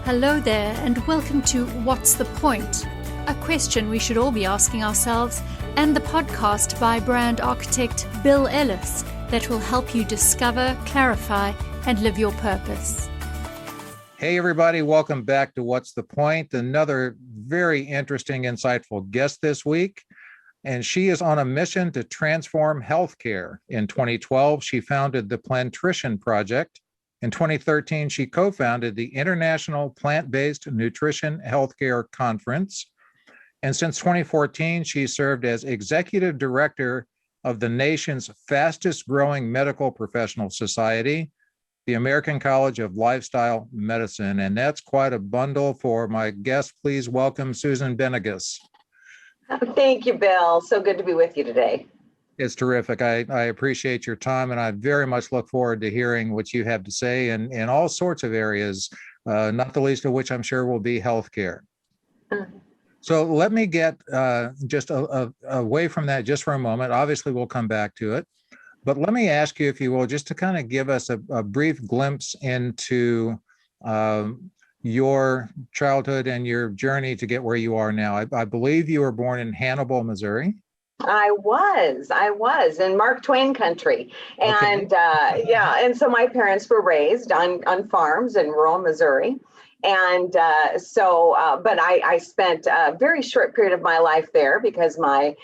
Hello there, and welcome to What's the Point? A question we should all be asking ourselves, and the podcast by brand architect Bill Ellis that will help you discover, clarify, and live your purpose. Hey, everybody. Welcome back to What's the Point? Another very interesting, insightful guest this week. And she is on a mission to transform healthcare. In 2012, she founded the Plantricion Project. In 2013, she co-founded the International Plant-Based Nutrition Healthcare Conference. And since 2014, she served as executive director of the nation's fastest growing medical professional society, the American College of Lifestyle Medicine. And that's quite a bundle. For my guest, please welcome Susan Benigas. Thank you, Bill. So good to be with you today. It's terrific. I appreciate your time, and I very much look forward to hearing what you have to say in all sorts of areas, not the least of which I'm sure will be healthcare. So let me get just away from that just for a moment. Obviously, we'll come back to it. But let me ask you, if you will, just to kind of give us a brief glimpse into your childhood and your journey to get where you are now. I believe you were born in Hannibal, Missouri. I was in Mark Twain country. And Okay. and so my parents were raised on farms in rural Missouri. And but I spent a very short period of my life there because my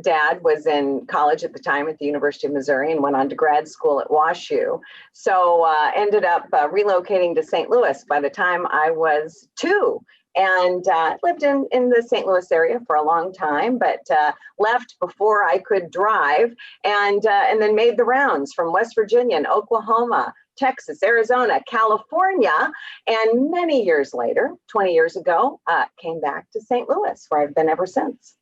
dad was in college at the time at the University of Missouri and went on to grad school at WashU. So ended up relocating to St. Louis by the time I was 2. And lived in the St. Louis area for a long time, but left before I could drive, and then made the rounds from West Virginia and Oklahoma, Texas, Arizona, California, and many years later, 20 years ago, came back to St. Louis, where I've been ever since.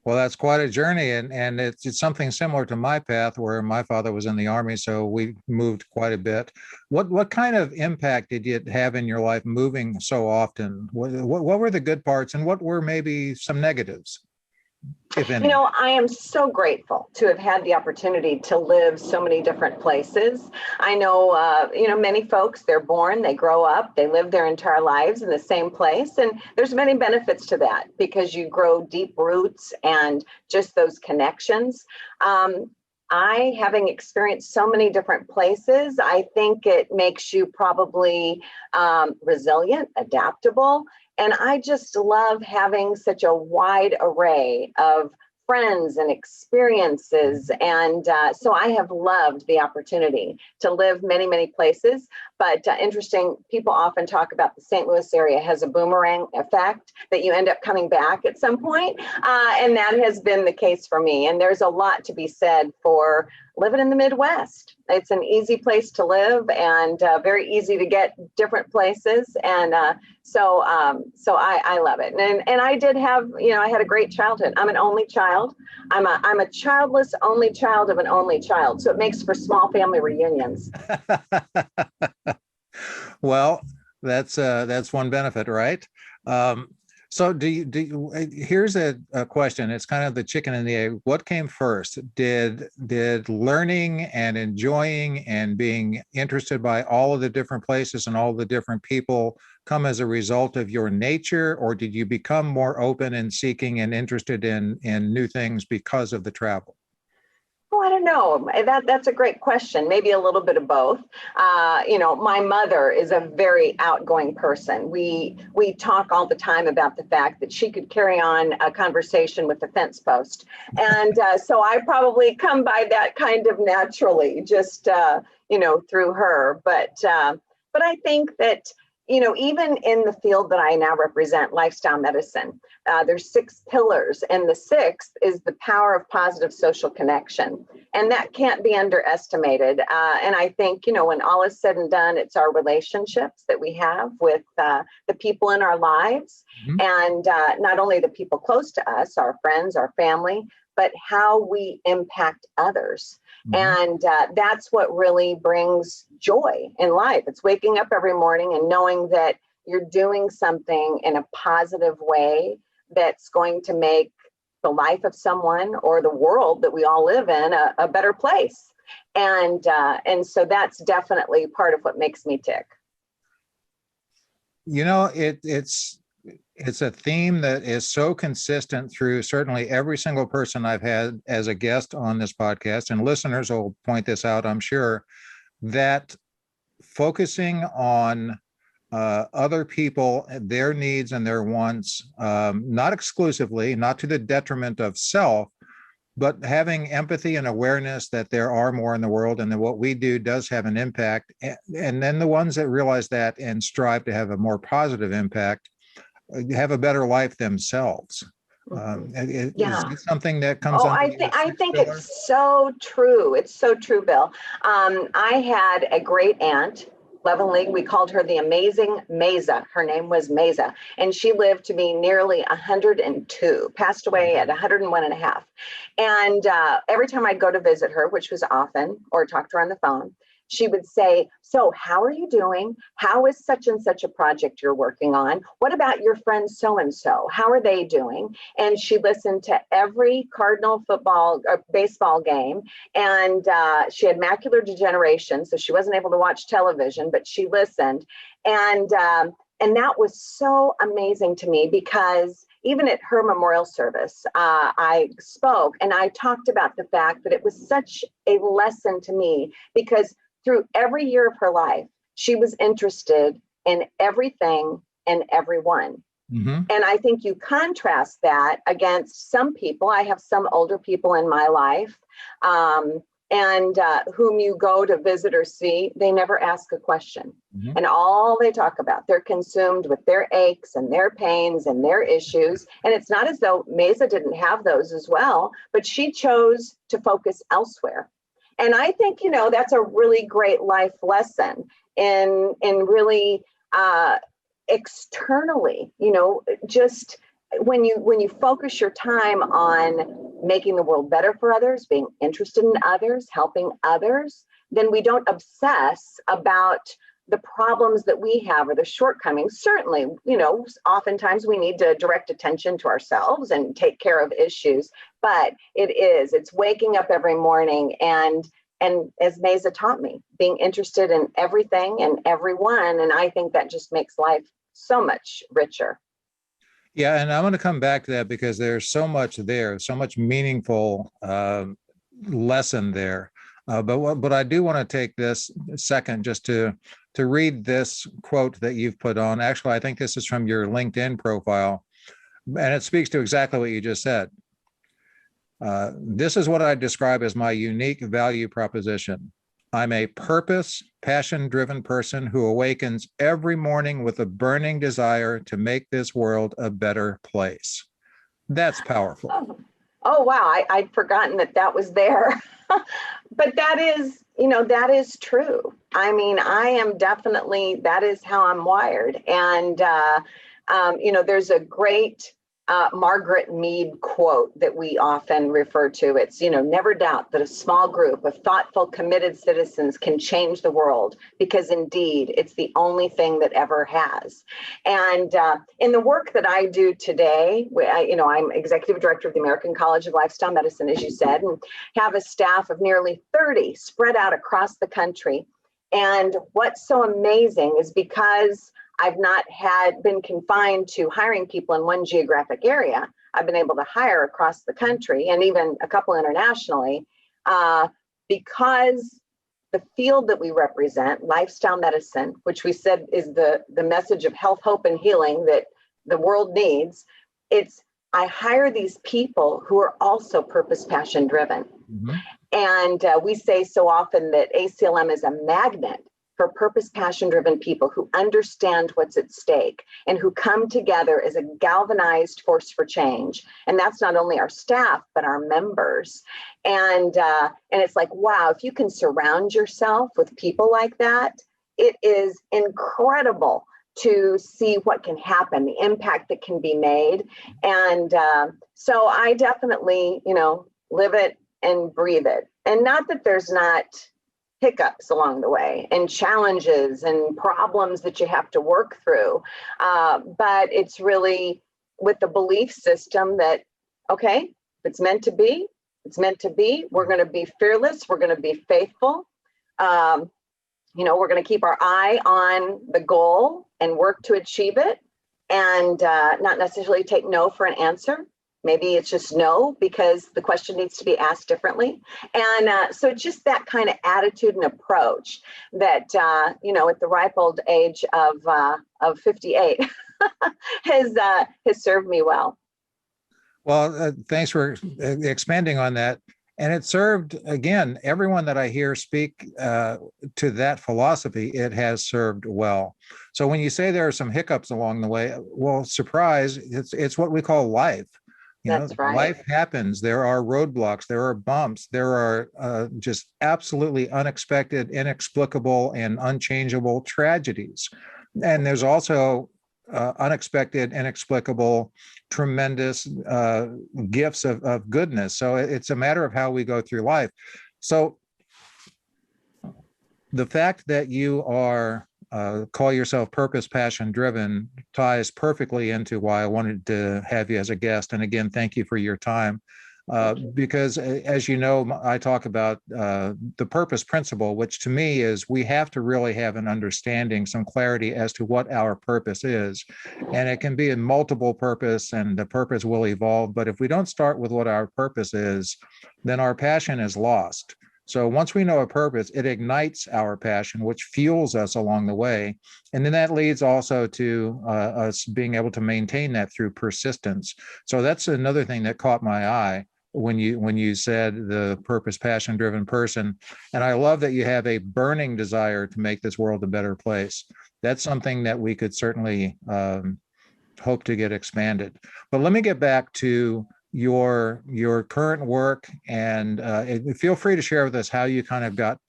Well, that's quite a journey, and it's something similar to my path, where my father was in the Army, so we moved quite a bit. What kind of impact did it have in your life moving so often? What were the good parts, and what were maybe some negatives, if any? I am so grateful to have had the opportunity to live so many different places. I know, many folks, they're born, they grow up, they live their entire lives in the same place. And there's many benefits to that because you grow deep roots and just those connections. Having experienced so many different places, I think it makes you probably resilient, adaptable. And I just love having such a wide array of friends and experiences. And so I have loved the opportunity to live many, many places. But interesting, people often talk about the St. Louis area has a boomerang effect that you end up coming back at some point. And that has been the case for me. And there's a lot to be said for living in the Midwest. It's an easy place to live and very easy to get different places. And so I love it. And I did have, I had a great childhood. I'm an only child. I'm a childless only child of an only child. So it makes for small family reunions. Well, that's one benefit, right? So here's a question. It's kind of the chicken and the egg. What came first? Did learning and enjoying and being interested by all of the different places and all the different people come as a result of your nature, or did you become more open and seeking and interested in new things because of the travel? Oh, I don't know. That's a great question. Maybe a little bit of both. My mother is a very outgoing person. We talk all the time about the fact that she could carry on a conversation with the fence post. And so I probably come by that kind of naturally, just, through her. But I think that, even in the field that I now represent, lifestyle medicine, there's 6 pillars, and the 6th is the power of positive social connection. And that can't be underestimated. And I think, when all is said and done, it's our relationships that we have with the people in our lives, mm-hmm. and not only the people close to us, our friends, our family, but how we impact others. Mm-hmm. And that's what really brings joy in life. It's waking up every morning and knowing that you're doing something in a positive way that's going to make the life of someone or the world that we all live in a better place. And so that's definitely part of what makes me tick. It's a theme that is so consistent through certainly every single person I've had as a guest on this podcast, and listeners will point this out, I'm sure, that focusing on other people, their needs and their wants, not exclusively, not to the detriment of self, but having empathy and awareness that there are more in the world and that what we do does have an impact. And then the ones that realize that and strive to have a more positive impact have a better life themselves. Is that something that comes under I think it's so true. It's so true, Bill. I had a great aunt, lovingly, we called her the amazing Mesa. Her name was Mesa, and she lived to be nearly 102, passed away at 101 and a half. And every time I'd go to visit her, which was often, or talk to her on the phone, she would say, so how are you doing? How is such and such a project you're working on? What about your friend so-and-so? How are they doing? And she listened to every Cardinal football or baseball game. And she had macular degeneration, so she wasn't able to watch television, but she listened. And that was so amazing to me, because even at her memorial service, I spoke and I talked about the fact that it was such a lesson to me, because through every year of her life, she was interested in everything and everyone. Mm-hmm. And I think you contrast that against some people. I have some older people in my life, and whom you go to visit or see, they never ask a question. Mm-hmm. And all they talk about, they're consumed with their aches and their pains and their issues. And it's not as though Mesa didn't have those as well, but she chose to focus elsewhere. And I think, that's a really great life lesson in really externally, just when you focus your time on making the world better for others, being interested in others, helping others, then we don't obsess about the problems that we have or the shortcomings. Certainly, oftentimes we need to direct attention to ourselves and take care of issues, but it's waking up every morning and as Mesa taught me, being interested in everything and everyone. And I think that just makes life so much richer. Yeah, and I want to come back to that because there's so much there, so much meaningful lesson there. But I do want to take this second just to read this quote that you've put on. Actually, I think this is from your LinkedIn profile, and it speaks to exactly what you just said. This is what I describe as my unique value proposition. I'm a purpose, passion-driven person who awakens every morning with a burning desire to make this world a better place. That's powerful. Oh wow, I'd forgotten that was there. But that is true. I mean, I am definitely, that is how I'm wired. And, there's a great Margaret Mead quote that we often refer to. It's, never doubt that a small group of thoughtful, committed citizens can change the world, because indeed it's the only thing that ever has. And in the work that I do today, I'm executive director of the American College of Lifestyle Medicine, as you said, and have a staff of nearly 30 spread out across the country. And what's so amazing is because I've not been confined to hiring people in one geographic area, I've been able to hire across the country and even a couple internationally, because the field that we represent, lifestyle medicine, which we said is the message of health, hope, and healing that the world needs. I hire these people who are also purpose, passion driven. Mm-hmm. And we say so often that ACLM is a magnet for purpose, passion-driven people who understand what's at stake and who come together as a galvanized force for change. And that's not only our staff, but our members. And it's like, wow, if you can surround yourself with people like that, it is incredible to see what can happen, the impact that can be made. And so I definitely, live it and breathe it. And not that there's not hiccups along the way and challenges and problems that you have to work through. But it's really with the belief system that, okay, if it's meant to be, it's meant to be. We're going to be fearless. We're going to be faithful. we're going to keep our eye on the goal and work to achieve it, and not necessarily take no for an answer. Maybe it's just no because the question needs to be asked differently. And so just that kind of attitude and approach that, at the ripe old age of 58 has served me well. Well, thanks for expanding on that. And it served, again, everyone that I hear speak to that philosophy, it has served well. So when you say there are some hiccups along the way, well, surprise, it's what we call life. That's right. Life happens. There are roadblocks, there are bumps, there are just absolutely unexpected, inexplicable, and unchangeable tragedies. And there's also unexpected, inexplicable, tremendous gifts of goodness. So it's a matter of how we go through life. So the fact that you are call yourself purpose, passion driven ties perfectly into why I wanted to have you as a guest. And again, thank you for your time. Because as you know, I talk about the purpose principle, which to me is we have to really have an understanding, some clarity as to what our purpose is. And it can be a multiple purpose, and the purpose will evolve. But if we don't start with what our purpose is, then our passion is lost. So once we know a purpose, it ignites our passion, which fuels us along the way. And then that leads also to us being able to maintain that through persistence. So that's another thing that caught my eye when you said the purpose, passion driven person. And I love that you have a burning desire to make this world a better place. That's something that we could certainly hope to get expanded. But let me get back to your current work, and feel free to share with us how you kind of got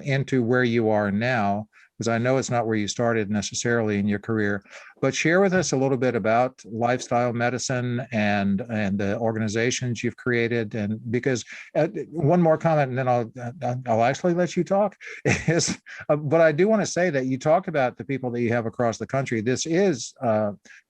into where you are now, because I know it's not where you started necessarily in your career, but share with us a little bit about lifestyle medicine and the organizations you've created. And because one more comment, and then I'll actually let you talk, is, but I do want to say that you talk about the people that you have across the country. This is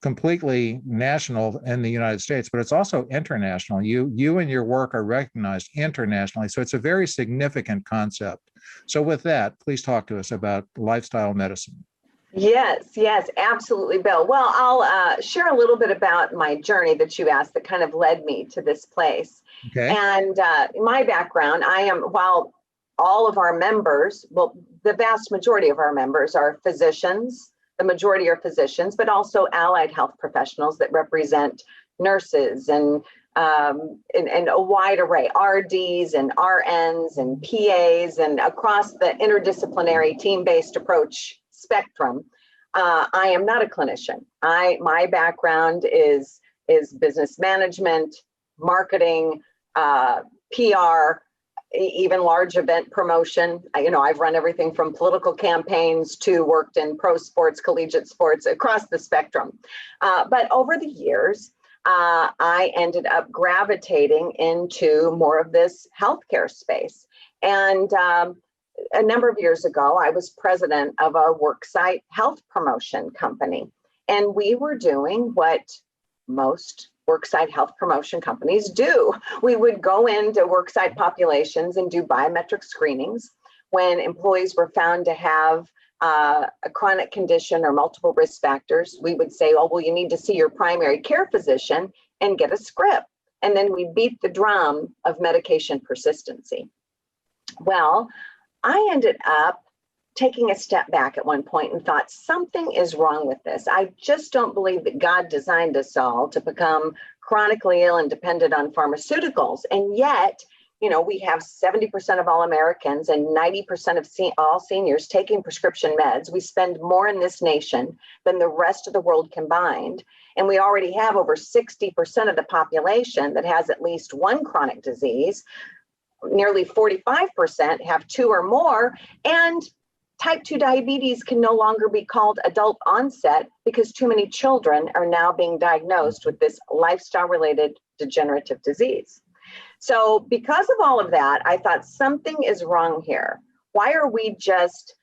completely national in the United States, but it's also international. You and your work are recognized internationally. So it's a very significant concept. So with that, please talk to us about lifestyle medicine. Yes, absolutely, Bill. Well, I'll share a little bit about my journey that you asked that kind of led me to this place. Okay. And my background, while all of our members, well, the vast majority of our members are physicians, the majority are physicians, but also allied health professionals that represent nurses and a wide array, RDs and RNs and PAs, and across the interdisciplinary team-based approach spectrum. I am not a clinician. My background is business management, marketing, PR, even large event promotion. I've run everything from political campaigns to worked in pro sports, collegiate sports, across the spectrum. But over the years, I ended up gravitating into more of this healthcare space. And a number of years ago, I was president of a worksite health promotion company. And we were doing what most worksite health promotion companies do. We would go into worksite populations and do biometric screenings. When employees were found to have a chronic condition or multiple risk factors, we would say, oh, well, you need to see your primary care physician and get a script. And then we beat the drum of medication persistency. Well, I ended up taking a step back at one point and thought, something is wrong with this. I just don't believe that God designed us all to become chronically ill and dependent on pharmaceuticals. And yet, we have 70% of all Americans and 90% of all seniors taking prescription meds. We spend more in this nation than the rest of the world combined. And we already have over 60% of the population that has at least one chronic disease. Nearly 45% have two or more. And type 2 diabetes can no longer be called adult onset because too many children are now being diagnosed with this lifestyle-related degenerative disease. So because of all of that, I thought something is wrong here. Why are we just,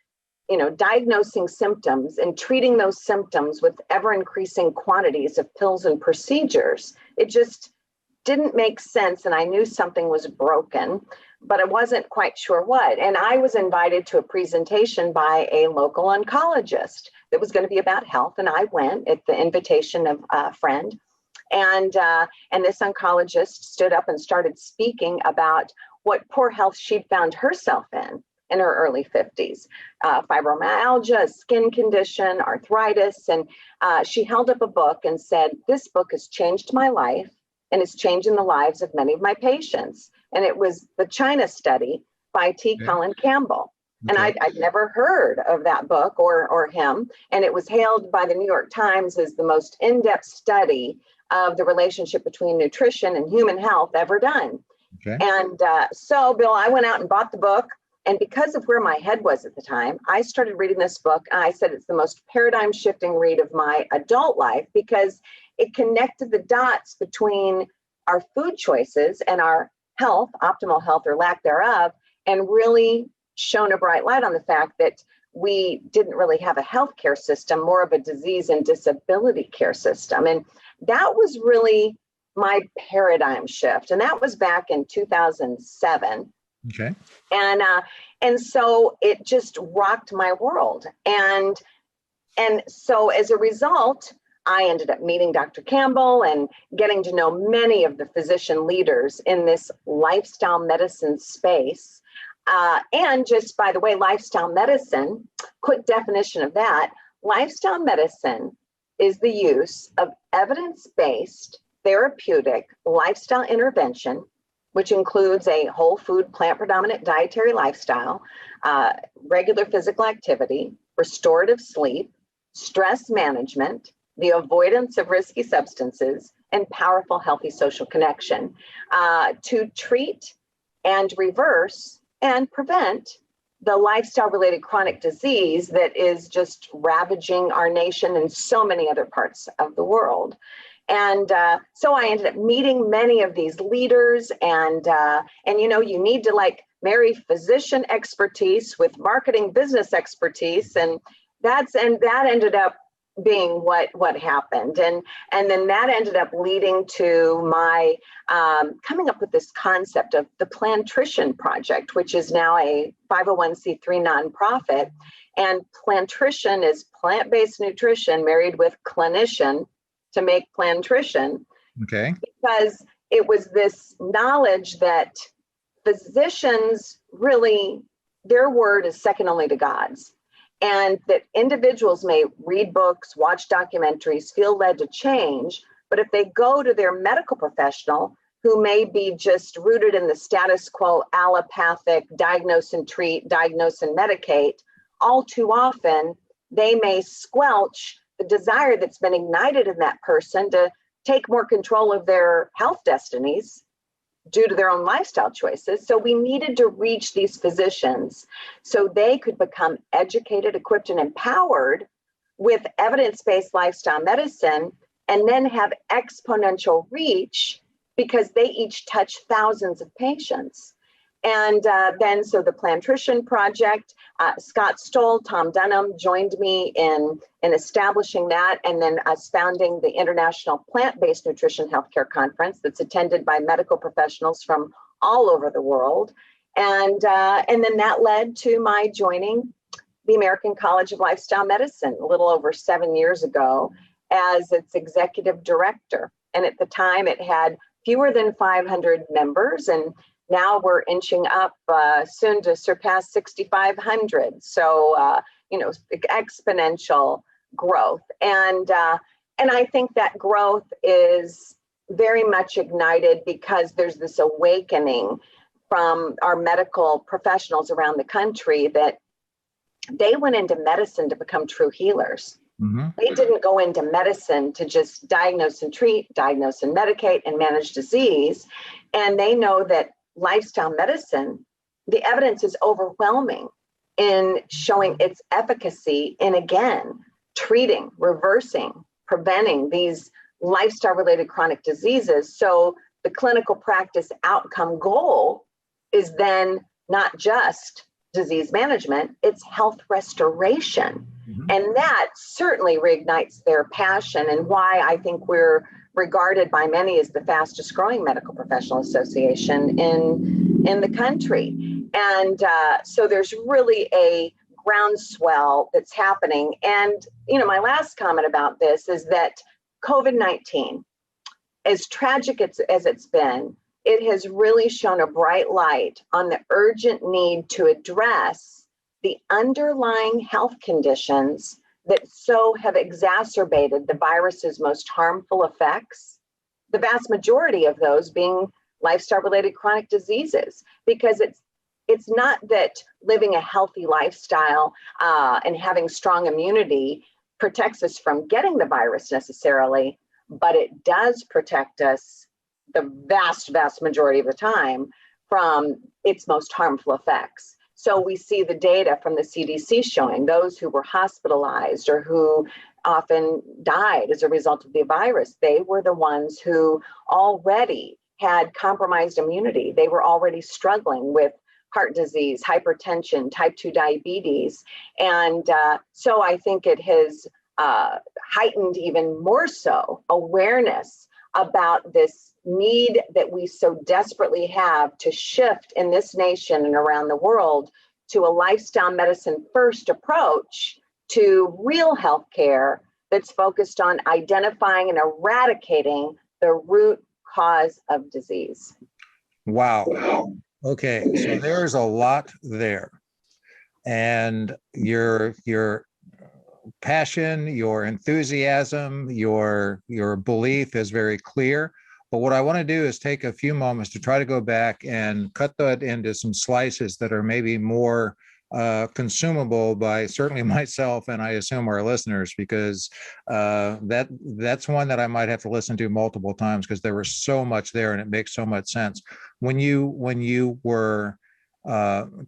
diagnosing symptoms and treating those symptoms with ever-increasing quantities of pills and procedures? It just didn't make sense, and I knew something was broken. but I wasn't quite sure what. And I was invited to a presentation by a local oncologist that was going to be about health. And I went at the invitation of a friend. And this oncologist stood up and started speaking about what poor health she'd found herself in her early 50s, fibromyalgia, skin condition, arthritis. And she held up a book and said, "This book has changed my life and it's changing the lives of many of my patients." And it was the China Study by T. Colin Campbell. And I'd never heard of that book or him. And it was hailed by the New York Times as the most in-depth study of the relationship between nutrition and human health ever done. Okay. And so, Bill, I went out and bought the book. And because of where my head was at the time, I started reading this book. And I said it's the most paradigm shifting read of my adult life, because it connected the dots between our food choices and our health, optimal health or lack thereof, and really shone a bright light on the fact that we didn't really have a healthcare system, more of a disease and disability care system. And that was really my paradigm shift. And that was back in 2007. Okay. And so it just rocked my world. And so as a result, I ended up meeting Dr. Campbell and getting to know many of the physician leaders in this lifestyle medicine space. And just by the way, lifestyle medicine, quick definition of that, lifestyle medicine is the use of evidence-based therapeutic lifestyle intervention, which includes a whole food, plant predominant dietary lifestyle, regular physical activity, restorative sleep, stress management, the avoidance of risky substances, and powerful, healthy social connection to treat and reverse and prevent the lifestyle-related chronic disease that is just ravaging our nation and so many other parts of the world. And so I ended up meeting many of these leaders, and you know, you need to like marry physician expertise with marketing business expertise, and that ended up being what happened, and then that ended up leading to my coming up with this concept of the Plantricion Project, which is now a 501c3 nonprofit. And Plantricion is plant-based nutrition married with clinician to make Plantricion. Okay. Because it was this knowledge that physicians really, their word is second only to God's. And that individuals may read books, watch documentaries, feel led to change, but if they go to their medical professional, who may be just rooted in the status quo, allopathic, diagnose and treat, diagnose and medicate, all too often, they may squelch the desire that's been ignited in that person to take more control of their health destinies due to their own lifestyle choices. So we needed to reach these physicians so they could become educated, equipped, and empowered with evidence-based lifestyle medicine, and then have exponential reach because they each touch thousands of patients. And then, so the Plantricion Project, Scott Stoll, Tom Dunham joined me in establishing that, and then us founding the International Plant-Based Nutrition Healthcare Conference that's attended by medical professionals from all over the world. And then that led to my joining the American College of Lifestyle Medicine a little over 7 years ago as its executive director. And at the time, it had fewer than 500 members, and now we're inching up soon to surpass 6,500. So, you know, exponential growth. And I think that growth is very much ignited because there's this awakening from our medical professionals around the country that they went into medicine to become true healers. Mm-hmm. They didn't go into medicine to just diagnose and treat, diagnose and medicate and manage disease. And they know that lifestyle medicine, the evidence is overwhelming in showing its efficacy in, again, treating, reversing, preventing these lifestyle related chronic diseases. So the clinical practice outcome goal is then not just disease management, it's health restoration. And that certainly reignites their passion, and why I think we're regarded by many as the fastest growing medical professional association in the country. And so there's really a groundswell that's happening. And, my last comment about this is that COVID-19, as tragic as it's been, it has really shone a bright light on the urgent need to address the underlying health conditions that so have exacerbated the virus's most harmful effects, the vast majority of those being lifestyle-related chronic diseases, because it's not that living a healthy lifestyle and having strong immunity protects us from getting the virus necessarily, but it does protect us the vast majority of the time from its most harmful effects. So we see the data from the CDC showing those who were hospitalized or who often died as a result of the virus, they were the ones who already had compromised immunity. They were already struggling with heart disease, hypertension, type 2 diabetes. And so I think it has heightened even more so awareness about this need that we so desperately have to shift in this nation and around the world to a lifestyle medicine first approach to real healthcare that's focused on identifying and eradicating the root cause of disease. Wow. Okay, so there's a lot there. And your passion, your enthusiasm, your belief is very clear. But what I want to do is take a few moments to try to go back and cut that into some slices that are maybe more consumable by certainly myself and I assume our listeners, because that's one that I might have to listen to multiple times because there was so much there and it makes so much sense. When you were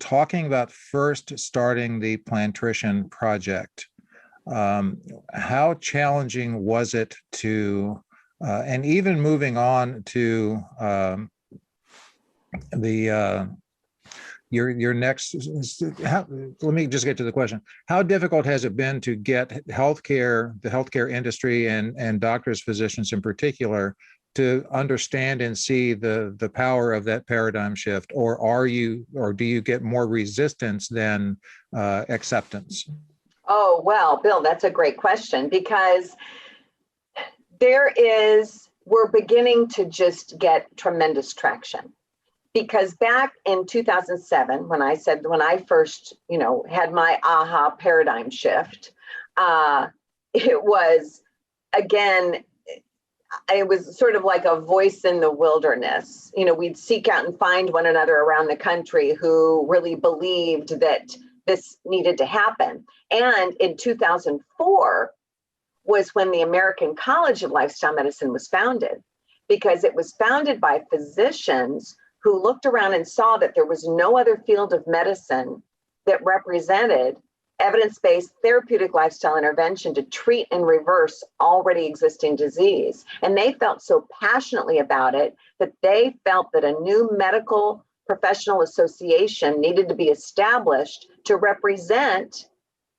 talking about first starting the Plantricion Project, how challenging was it to and even moving on to your next, let me just get to the question. How difficult has it been to get the healthcare industry and doctors, physicians in particular, to understand and see the power of that paradigm shift? Or do you get more resistance than acceptance? Oh, well, Bill, that's a great question, because we're beginning to just get tremendous traction. Because back in 2007, when I first, had my aha paradigm shift, it was sort of like a voice in the wilderness. We'd seek out and find one another around the country who really believed that this needed to happen. And in 2004, was when the American College of Lifestyle Medicine was founded, because it was founded by physicians who looked around and saw that there was no other field of medicine that represented evidence-based therapeutic lifestyle intervention to treat and reverse already existing disease. And they felt so passionately about it that they felt that a new medical professional association needed to be established to represent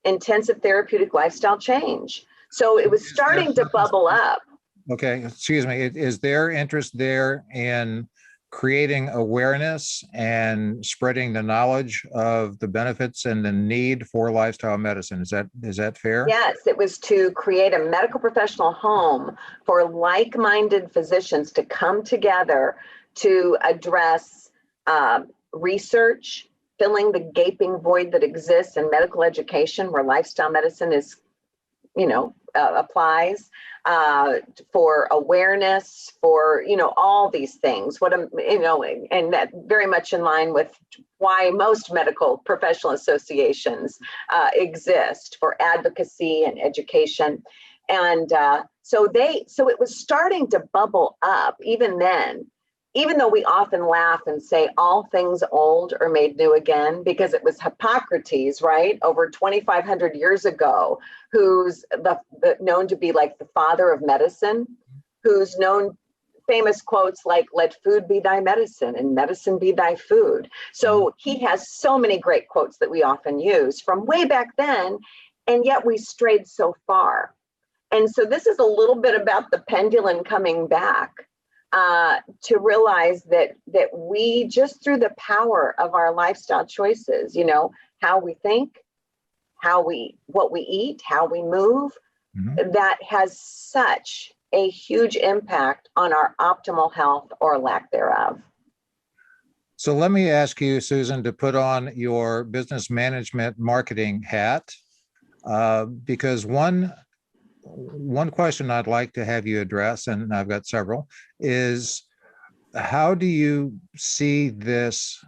intensive therapeutic lifestyle change. So it was starting to bubble up. Okay, excuse me. Is there interest there in creating awareness and spreading the knowledge of the benefits and the need for lifestyle medicine? Is that fair? Yes, it was to create a medical professional home for like-minded physicians to come together to address research, filling the gaping void that exists in medical education where lifestyle medicine is, applies, for awareness, for, all these things, and that very much in line with why most medical professional associations exist, for advocacy and education. And so it was starting to bubble up even then, even though we often laugh and say all things old are made new again, because it was Hippocrates, right, over 2,500 years ago, who's known to be like the father of medicine, who's known famous quotes like, "Let food be thy medicine and medicine be thy food." So he has so many great quotes that we often use from way back then. and yet we strayed so far. And so this is a little bit about the pendulum coming back, to realize that we, just through the power of our lifestyle choices, how we think, what we eat, how we move, that has such a huge impact on our optimal health or lack thereof. So let me ask you, Susan, to put on your business management marketing hat, because one question I'd like to have you address, and I've got several, is how do you see this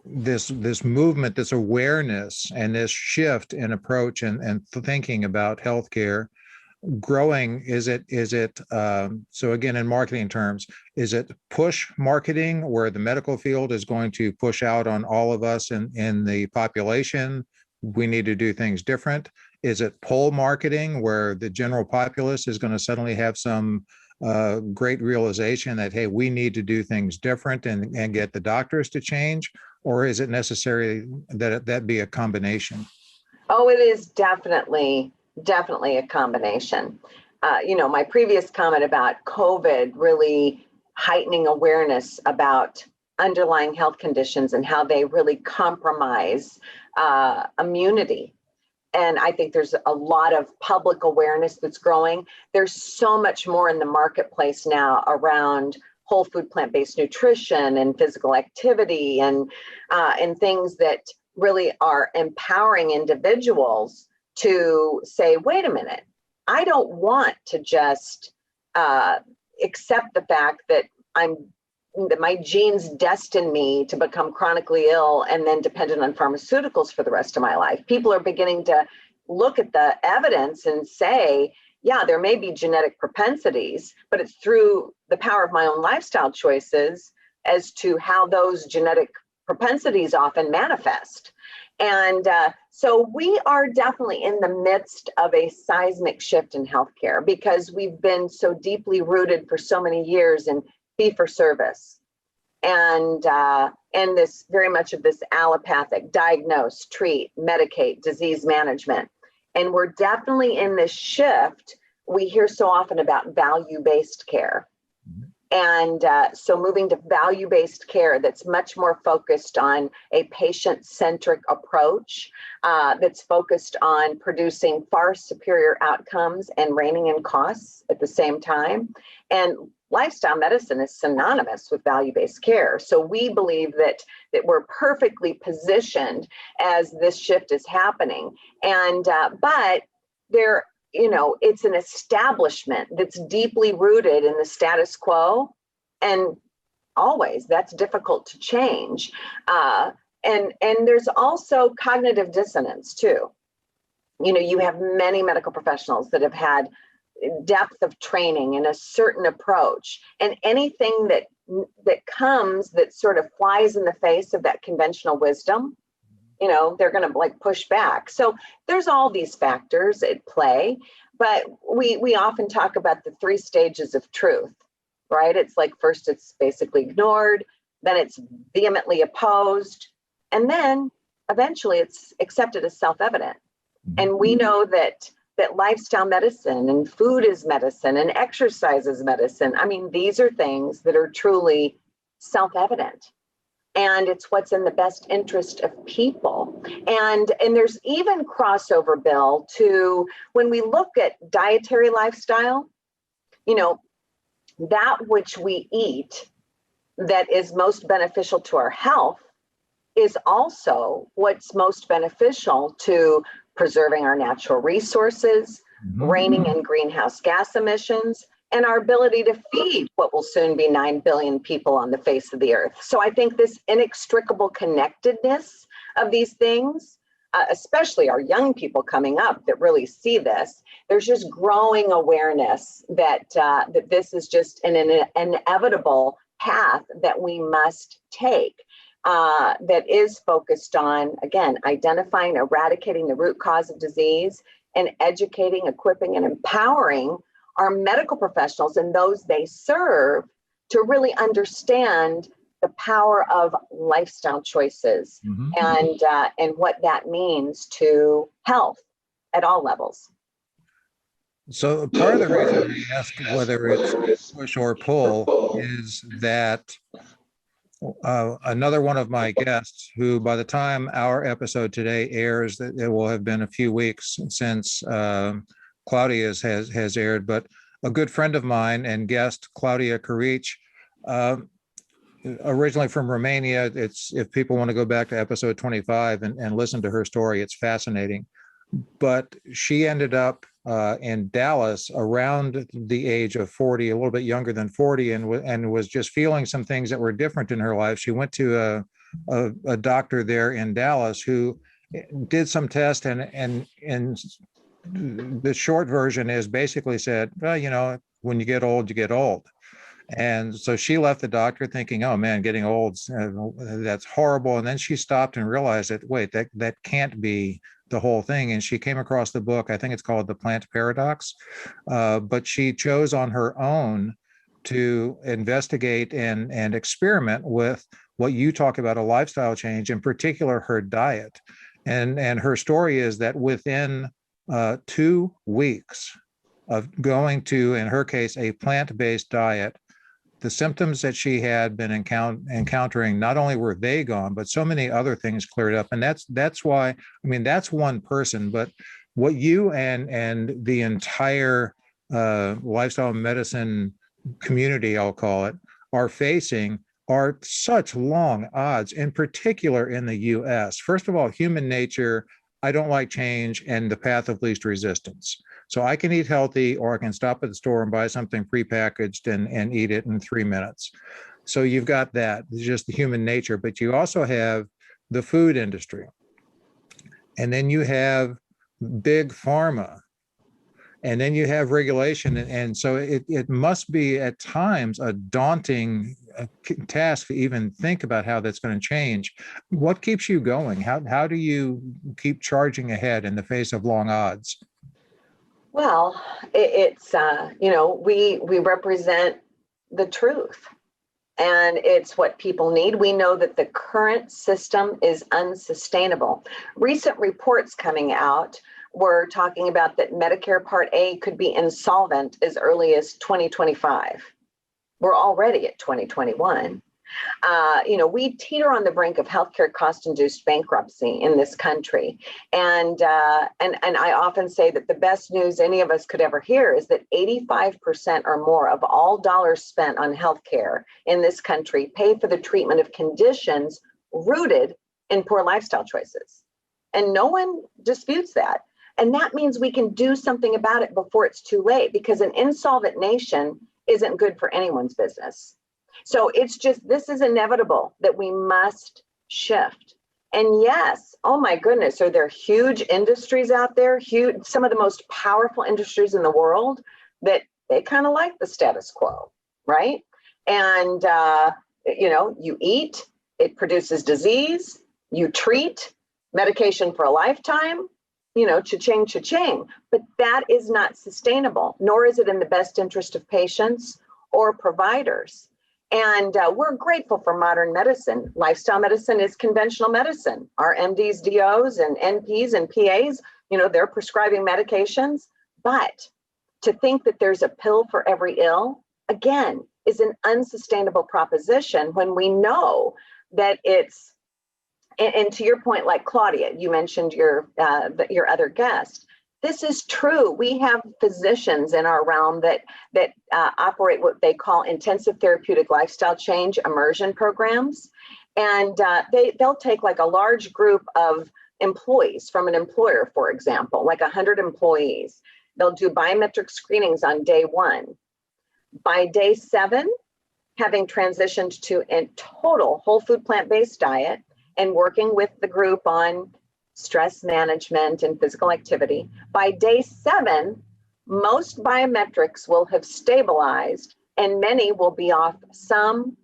this movement, this awareness, and this shift in approach and thinking about healthcare growing? Is it so again, in marketing terms, is it push marketing where the medical field is going to push out on all of us in the population? We need to do things different. Is it pull marketing where the general populace is going to suddenly have some great realization that, hey, we need to do things different and get the doctors to change? Or is it necessary that be a combination? Oh, it is definitely a combination. My previous comment about COVID really heightening awareness about underlying health conditions and how they really compromise immunity. And I think there's a lot of public awareness that's growing. There's so much more in the marketplace now around whole food, plant-based nutrition and physical activity and things that really are empowering individuals to say, wait a minute, I don't want to just accept the fact that my genes destine me to become chronically ill and then dependent on pharmaceuticals for the rest of my life. People are beginning to look at the evidence and say, yeah, there may be genetic propensities, but it's through the power of my own lifestyle choices as to how those genetic propensities often manifest. And so we are definitely in the midst of a seismic shift in healthcare because we've been so deeply rooted for so many years in fee for service, and this very much of this allopathic diagnose, treat, medicate, disease management. And we're definitely in this shift. We hear so often about value-based care. And so moving to value-based care that's much more focused on a patient-centric approach, that's focused on producing far superior outcomes and reining in costs at the same time. And lifestyle medicine is synonymous with value-based care. So we believe that we're perfectly positioned as this shift is happening. And but there, it's an establishment that's deeply rooted in the status quo, and always that's difficult to change. And there's also cognitive dissonance too. You have many medical professionals that have had depth of training and a certain approach, and anything that comes that sort of flies in the face of that conventional wisdom, they're going to push back. So there's all these factors at play, but we often talk about the 3 stages of truth, right? It's first it's basically ignored, then it's vehemently opposed, and then eventually it's accepted as self-evident. And we know that lifestyle medicine and food is medicine and exercise is medicine. I mean, these are things that are truly self-evident. And it's what's in the best interest of people. And there's even crossover, Bill, to when we look at dietary lifestyle, that which we eat that is most beneficial to our health is also what's most beneficial to preserving our natural resources, reining in greenhouse gas emissions, and our ability to feed what will soon be 9 billion people on the face of the earth. So I think this inextricable connectedness of these things, especially our young people coming up that really see this, there's just growing awareness that this is just an inevitable path that we must take. That is focused on, again, identifying, eradicating the root cause of disease, and educating, equipping, and empowering our medical professionals and those they serve to really understand the power of lifestyle choices and what that means to health at all levels. So part of the reason I ask whether it's push or pull is that another one of my guests, who by the time our episode today airs, that it will have been a few weeks since Claudia's has aired, but a good friend of mine and guest, Claudia Carici, originally from Romania. It's, if people want to go back to episode 25 and listen to her story, it's fascinating. But she ended up in Dallas around the age of 40, a little bit younger than 40, and was just feeling some things that were different in her life. She went to a doctor there in Dallas who did some tests, and the short version is basically said, well, when you get old, you get old. And so she left the doctor thinking, oh man, getting old, that's horrible. And then she stopped and realized that, wait, that can't be the whole thing. And she came across the book, I think it's called The Plant Paradox, but she chose on her own to investigate and experiment with what you talk about, a lifestyle change, in particular her diet. And her story is that within 2 weeks of going to, in her case, a plant-based diet, the symptoms that she had been encountering, not only were they gone, but so many other things cleared up. And that's why, that's one person, but what you and the entire lifestyle medicine community, I'll call it, are facing are such long odds, in particular in the US. First of all, human nature, I don't like change, and the path of least resistance. So I can eat healthy, or I can stop at the store and buy something prepackaged and eat it in 3 minutes. So you've got that, it's just the human nature, but you also have the food industry. And then you have big pharma. And then you have regulation. And so it must be at times a daunting task to even think about how that's going to change. What keeps you going? How do you keep charging ahead in the face of long odds? Well, it's we represent the truth, and it's what people need. We know that the current system is unsustainable. Recent reports coming out were talking about that Medicare Part A could be insolvent as early as 2025. We're already at 2021. We teeter on the brink of healthcare cost-induced bankruptcy in this country. And I often say that the best news any of us could ever hear is that 85% or more of all dollars spent on healthcare in this country pay for the treatment of conditions rooted in poor lifestyle choices. And no one disputes that. And that means we can do something about it before it's too late, because an insolvent nation isn't good for anyone's business. So it's just, this is inevitable that we must shift. And yes, oh my goodness, are there huge industries out there, some of the most powerful industries in the world, that they kind of like the status quo, right? And, you eat, it produces disease, you treat, medication for a lifetime, cha-ching, cha-ching. But that is not sustainable, nor is it in the best interest of patients or providers. And we're grateful for modern medicine. Lifestyle medicine is conventional medicine. Our MDs, DOs, and NPs and PAs, they're prescribing medications. But to think that there's a pill for every ill, again, is an unsustainable proposition when we know that it's, and to your point, like Claudia, you mentioned your other guest, this is true. We have physicians in our realm that operate what they call intensive therapeutic lifestyle change immersion programs. And they'll take like a large group of employees from an employer, for example, like 100 employees. They'll do biometric screenings on day 1. By day 7, having transitioned to a total whole food plant-based diet and working with the group on stress management and physical activity, by day 7, most biometrics will have stabilized and many will be off some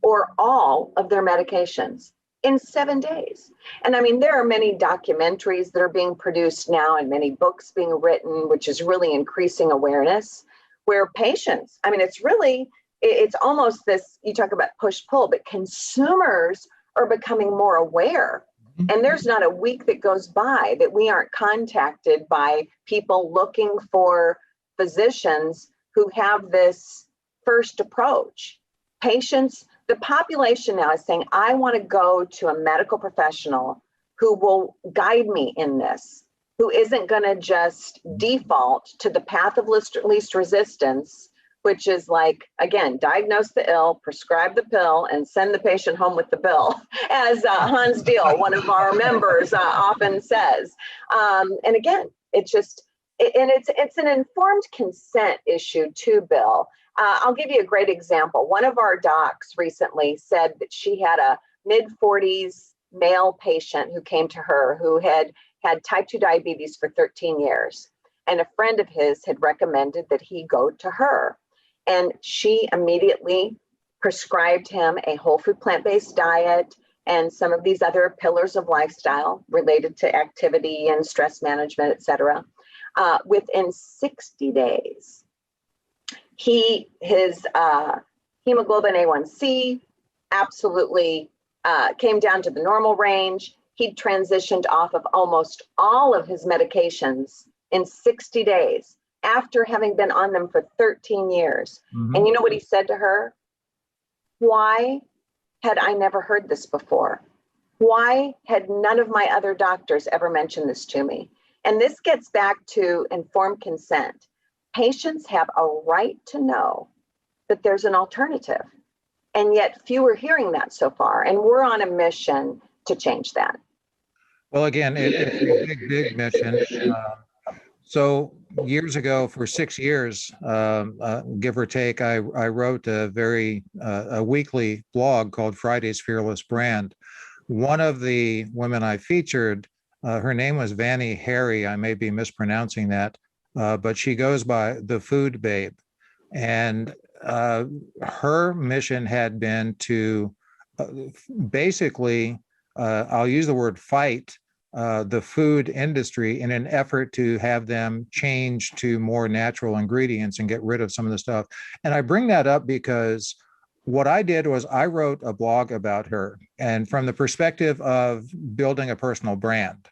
or all of their medications in 7 days. And there are many documentaries that are being produced now and many books being written, which is really increasing awareness, where patients, it's really it's almost this, you talk about push-pull, but consumers are becoming more aware. And there's not a week that goes by that we aren't contacted by people looking for physicians who have this first approach. Patients, the population now is saying, I want to go to a medical professional who will guide me in this, who isn't going to just default to the path of least resistance, which is like, again, diagnose the ill, prescribe the pill, and send the patient home with the bill, as Hans Deal, one of our members, often says. And again, it's an informed consent issue too, Bill. I'll give you a great example. One of our docs recently said that she had a mid-40s male patient who came to her who had had type 2 diabetes for 13 years. And a friend of his had recommended that he go to her. And she immediately prescribed him a whole food plant-based diet and some of these other pillars of lifestyle related to activity and stress management, et cetera. Within 60 days, his hemoglobin A1C absolutely came down to the normal range. He'd transitioned off of almost all of his medications in 60 days after having been on them for 13 years. Mm-hmm. And you know what he said to her? Why had I never heard this before? Why had none of my other doctors ever mentioned this to me? And this gets back to informed consent. Patients have a right to know that there's an alternative. And yet few are hearing that so far. And we're on a mission to change that. Well, again, it's a big mission. So years ago, for 6 years, give or take, I wrote a weekly blog called Friday's Fearless Brand. One of the women I featured, her name was Vanny Harry. I may be mispronouncing that, but she goes by the Food Babe. And her mission had been to basically, I'll use the word fight, the food industry in an effort to have them change to more natural ingredients and get rid of some of the stuff. And I bring that up because what I did was I wrote a blog about her, and from the perspective of building a personal brand.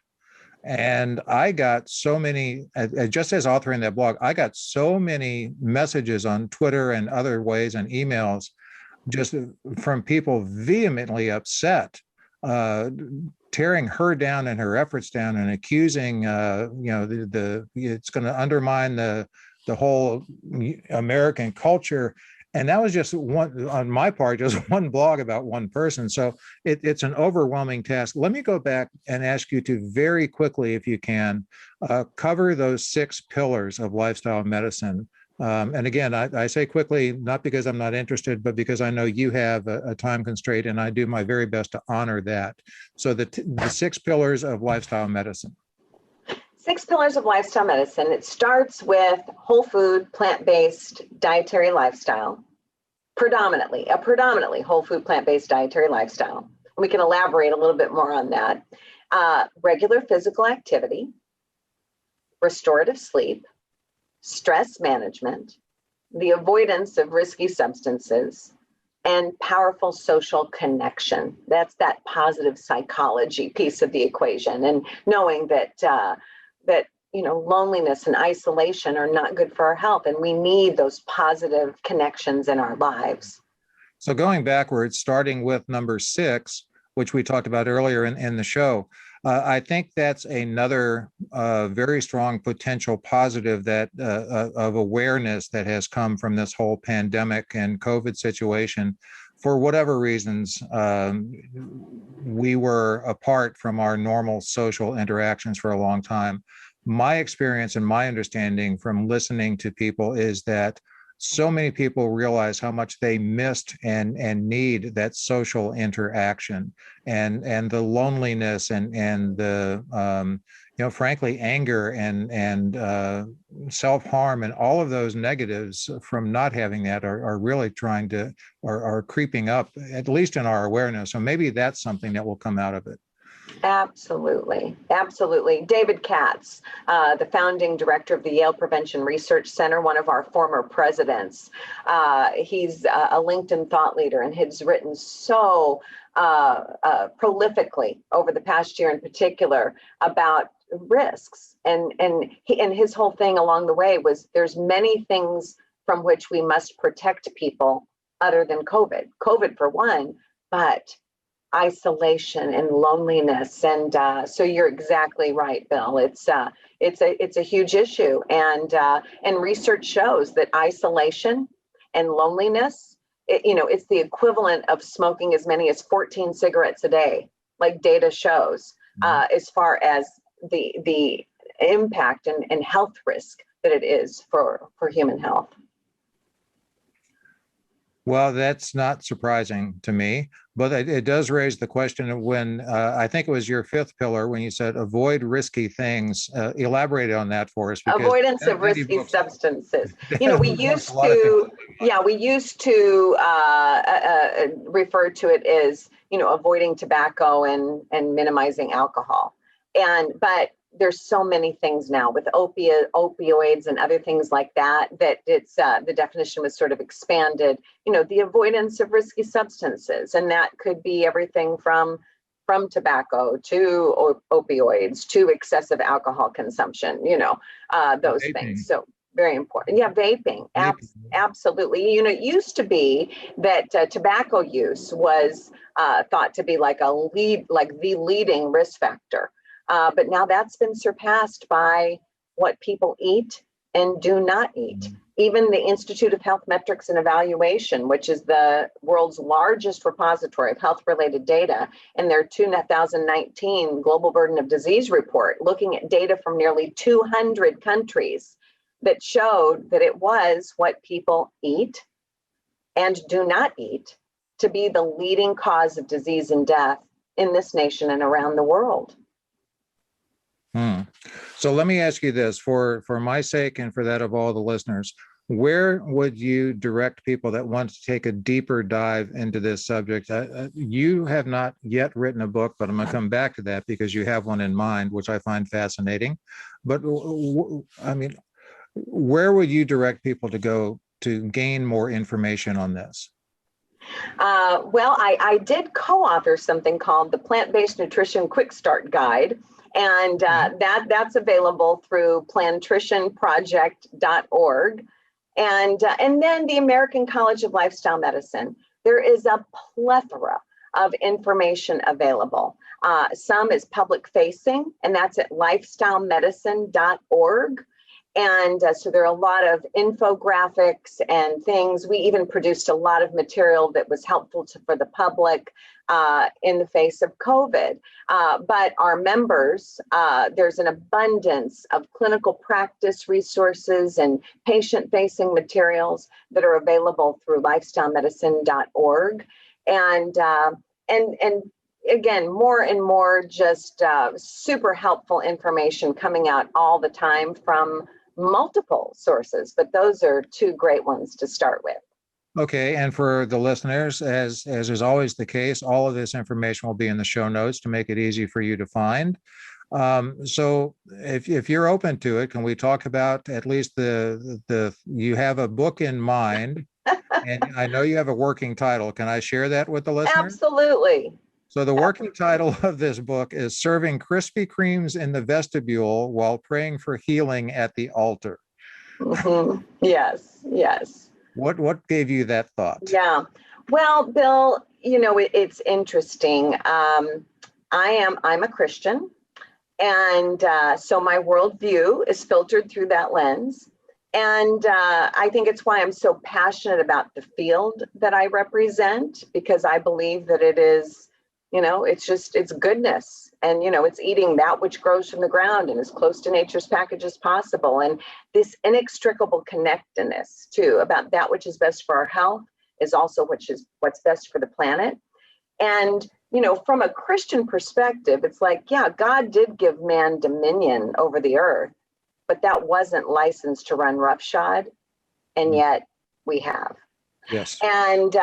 And I got so many, just as authoring that blog, I got so many messages on Twitter and other ways and emails just from people vehemently upset, tearing her down and her efforts down and accusing, it's going to undermine the whole American culture. And that was just one, on my part, just one blog about one person. So it's an overwhelming task. Let me go back and ask you to very quickly, if you can, cover those 6 pillars of lifestyle medicine. And again, I say quickly, not because I'm not interested, but because I know you have a time constraint, and I do my very best to honor that. So the 6 pillars of lifestyle medicine. 6 pillars of lifestyle medicine. It starts with whole food, plant-based dietary lifestyle, a predominantly whole food, plant-based dietary lifestyle. We can elaborate a little bit more on that. Regular physical activity, restorative sleep, stress management, the avoidance of risky substances, and powerful social connection. That's that positive psychology piece of the equation, and knowing that loneliness and isolation are not good for our health, and we need those positive connections in our lives. So going backwards, starting with number 6, which we talked about earlier in the show, I think that's another very strong potential positive that of awareness that has come from this whole pandemic and COVID situation. For whatever reasons, we were apart from our normal social interactions for a long time. My experience and my understanding from listening to people is that so many people realize how much they missed and need that social interaction, and the loneliness and the frankly anger and self-harm and all of those negatives from not having that are really are creeping up, at least in our awareness. So maybe that's something that will come out of it. Absolutely. Absolutely. David Katz, the founding director of the Yale Prevention Research Center, one of our former presidents. He's a LinkedIn thought leader and has written so prolifically over the past year in particular about risks. And his whole thing along the way was there's many things from which we must protect people other than COVID for one, but isolation and loneliness. And so you're exactly right, Bill. It's a huge issue. And research shows that isolation and loneliness, it's the equivalent of smoking as many as 14 cigarettes a day, like data shows, as far as the impact and health risk that it is for human health. Well, that's not surprising to me, but it does raise the question of when, I think it was your fifth pillar, when you said avoid risky things. Elaborate on that for us. Avoidance of risky substances. We used to refer to it as, avoiding tobacco and minimizing alcohol. But there's so many things now with opioids and other things like that it's the definition was sort of expanded, the avoidance of risky substances. And that could be everything from tobacco to opioids to excessive alcohol consumption, those vaping. Things. So very important. Yeah, vaping. Absolutely. It used to be that tobacco use was thought to be like the leading risk factor. But now that's been surpassed by what people eat and do not eat. Even the Institute of Health Metrics and Evaluation, which is the world's largest repository of health-related data, in their 2019 Global Burden of Disease report, looking at data from nearly 200 countries that showed that it was what people eat and do not eat to be the leading cause of disease and death in this nation and around the world. So let me ask you this, for my sake and for that of all the listeners, where would you direct people that want to take a deeper dive into this subject? You have not yet written a book, but I'm going to come back to that because you have one in mind, which I find fascinating. But where would you direct people to go to gain more information on this? Well, I did co-author something called the Plant-Based Nutrition Quick Start Guide. And that's available through plantricionproject.org. And then the American College of Lifestyle Medicine. There is a plethora of information available. Some is public facing, and that's at lifestylemedicine.org. And so there are a lot of infographics and things. We even produced a lot of material that was helpful for the public in the face of COVID. But our members, there's an abundance of clinical practice resources and patient-facing materials that are available through lifestylemedicine.org. And again, more and more just super helpful information coming out all the time from multiple sources, but those are two great ones to start with. Okay, and for the listeners, as is always the case, all of this information will be in the show notes to make it easy for you to find. So if you're open to it, can we talk about at least you have a book in mind, and I know you have a working title. Can I share that with the listeners? Absolutely. So the working title of this book is Serving Krispy Kremes in the Vestibule While Praying for Healing at the Altar. Mm-hmm. Yes. What gave you that thought? Yeah. Well, Bill, it's interesting. I'm a Christian, and so my worldview is filtered through that lens. And I think it's why I'm so passionate about the field that I represent, because I believe that it is, it's goodness. And, it's eating that which grows from the ground and as close to nature's package as possible. And this inextricable connectedness, too, about that which is best for our health is also what's best for the planet. And, from a Christian perspective, it's like, yeah, God did give man dominion over the earth, but that wasn't licensed to run roughshod. And yet we have. Yes. And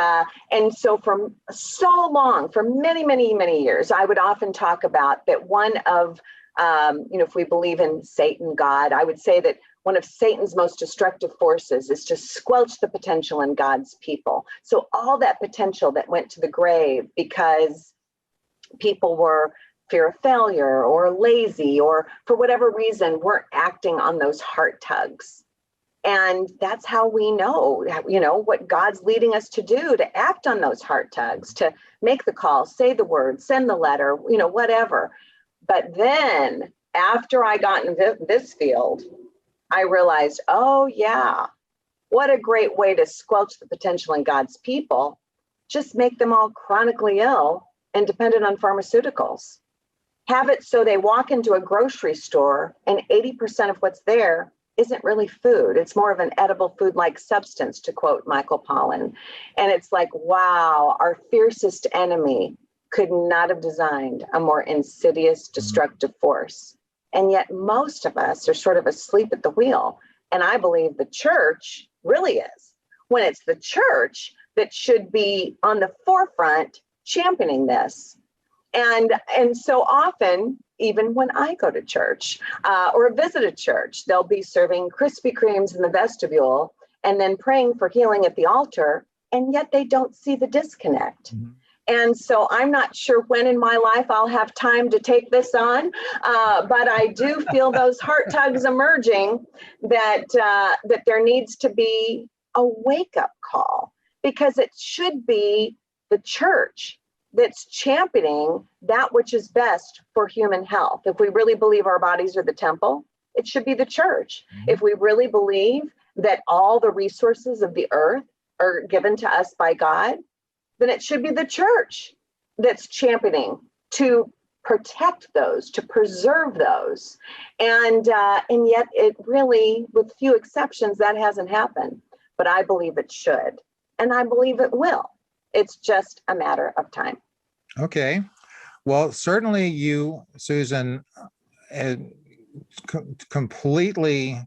so for so long, for many, many, many years, I would often talk about that one of, if we believe in Satan, God, I would say that one of Satan's most destructive forces is to squelch the potential in God's people. So all that potential that went to the grave because people were fear of failure or lazy or for whatever reason weren't acting on those heart tugs. And that's how we know, what God's leading us to do, to act on those heart tugs, to make the call, say the word, send the letter, whatever. But then after I got into this field, I realized, oh yeah, what a great way to squelch the potential in God's people. Just make them all chronically ill and dependent on pharmaceuticals. Have it so they walk into a grocery store and 80% of what's there isn't really food. It's more of an edible food-like substance, to quote Michael Pollan. And it's like, wow, our fiercest enemy could not have designed a more insidious, destructive force. And yet most of us are sort of asleep at the wheel. And I believe the church really is. When it's the church that should be on the forefront championing this. And so often, even when I go to church or visit a church, they'll be serving Krispy Kremes in the vestibule and then praying for healing at the altar, and yet they don't see the disconnect. Mm-hmm. And so I'm not sure when in my life I'll have time to take this on, but I do feel those heart tugs emerging that there needs to be a wake-up call, because it should be the church that's championing that which is best for human health. If we really believe our bodies are the temple, it should be the church. Mm-hmm. If we really believe that all the resources of the earth are given to us by God, then it should be the church that's championing to protect those, to preserve those. And yet it really, with few exceptions, that hasn't happened. But I believe it should, and I believe it will. It's just a matter of time. Okay. Well, certainly you, Susan, completely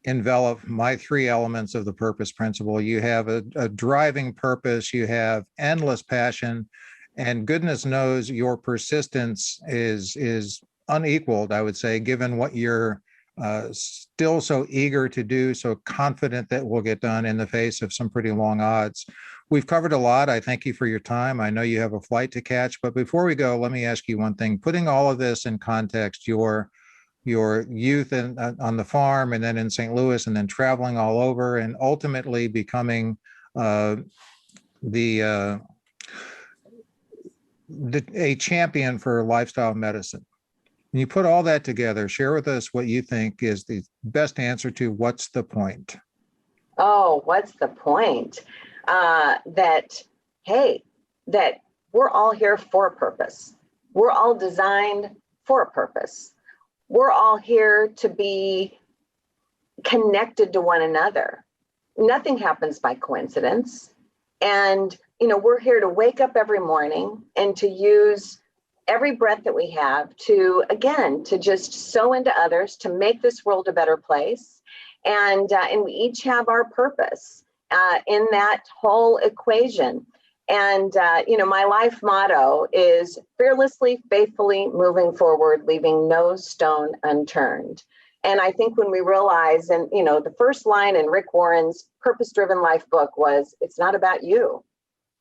envelop my three elements of the purpose principle. You have a driving purpose, you have endless passion, and goodness knows your persistence is unequaled, I would say, given what you're still so eager to do, so confident that will get done in the face of some pretty long odds. We've covered a lot. I thank you for your time. I know you have a flight to catch, but before we go, let me ask you one thing. Putting all of this in context, your youth on the farm and then in St. Louis and then traveling all over and ultimately becoming a champion for lifestyle medicine. When you put all that together, share with us what you think is the best answer to what's the point? Oh, what's the point? That we're all here for a purpose. We're all designed for a purpose. We're all here to be connected to one another. Nothing happens by coincidence. And, we're here to wake up every morning and to use every breath that we have to just sow into others, to make this world a better place. And we each have our purpose in that whole equation. And, my life motto is fearlessly, faithfully moving forward, leaving no stone unturned. And I think when we realize, and, the first line in Rick Warren's Purpose-Driven Life book was, it's not about you.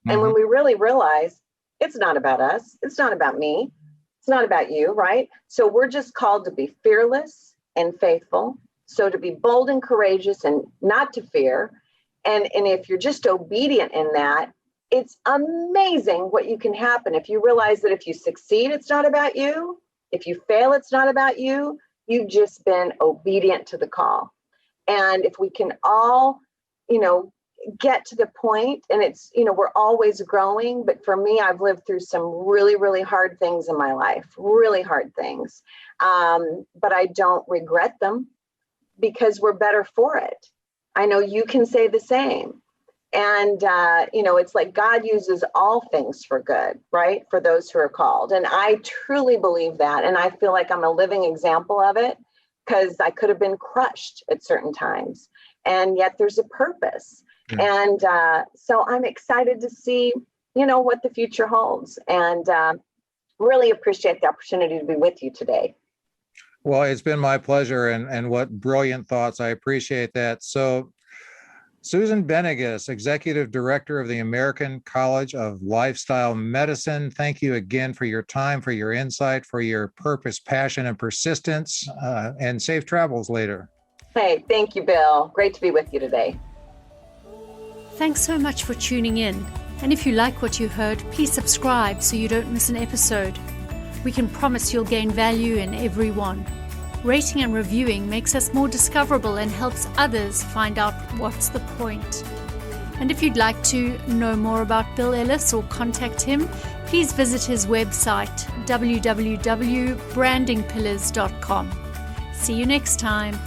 Mm-hmm. And when we really realize it's not about us, it's not about me, it's not about you, right? So we're just called to be fearless and faithful. So to be bold and courageous and not to fear. And if you're just obedient in that, it's amazing what you can happen if you realize that if you succeed, it's not about you. If you fail, it's not about you. You've just been obedient to the call. And if we can all, get to the point, and it's, we're always growing. But for me, I've lived through some really, really hard things in my life, really hard things. But I don't regret them because we're better for it. I know you can say the same. And, it's like God uses all things for good, right? For those who are called. And I truly believe that. And I feel like I'm a living example of it, because I could have been crushed at certain times. And yet there's a purpose. And so I'm excited to see, what the future holds, and really appreciate the opportunity to be with you today. Well, it's been my pleasure, and what brilliant thoughts. I appreciate that. So Susan Benigas, Executive Director of the American College of Lifestyle Medicine, thank you again for your time, for your insight, for your purpose, passion, and persistence, and safe travels later. Hey, thank you, Bill. Great to be with you today. Thanks so much for tuning in. And if you like what you heard, please subscribe so you don't miss an episode. We can promise you'll gain value in every one. Rating and reviewing makes us more discoverable and helps others find out what's the point. And if you'd like to know more about Bill Ellis or contact him, please visit his website, www.brandingpillars.com. See you next time.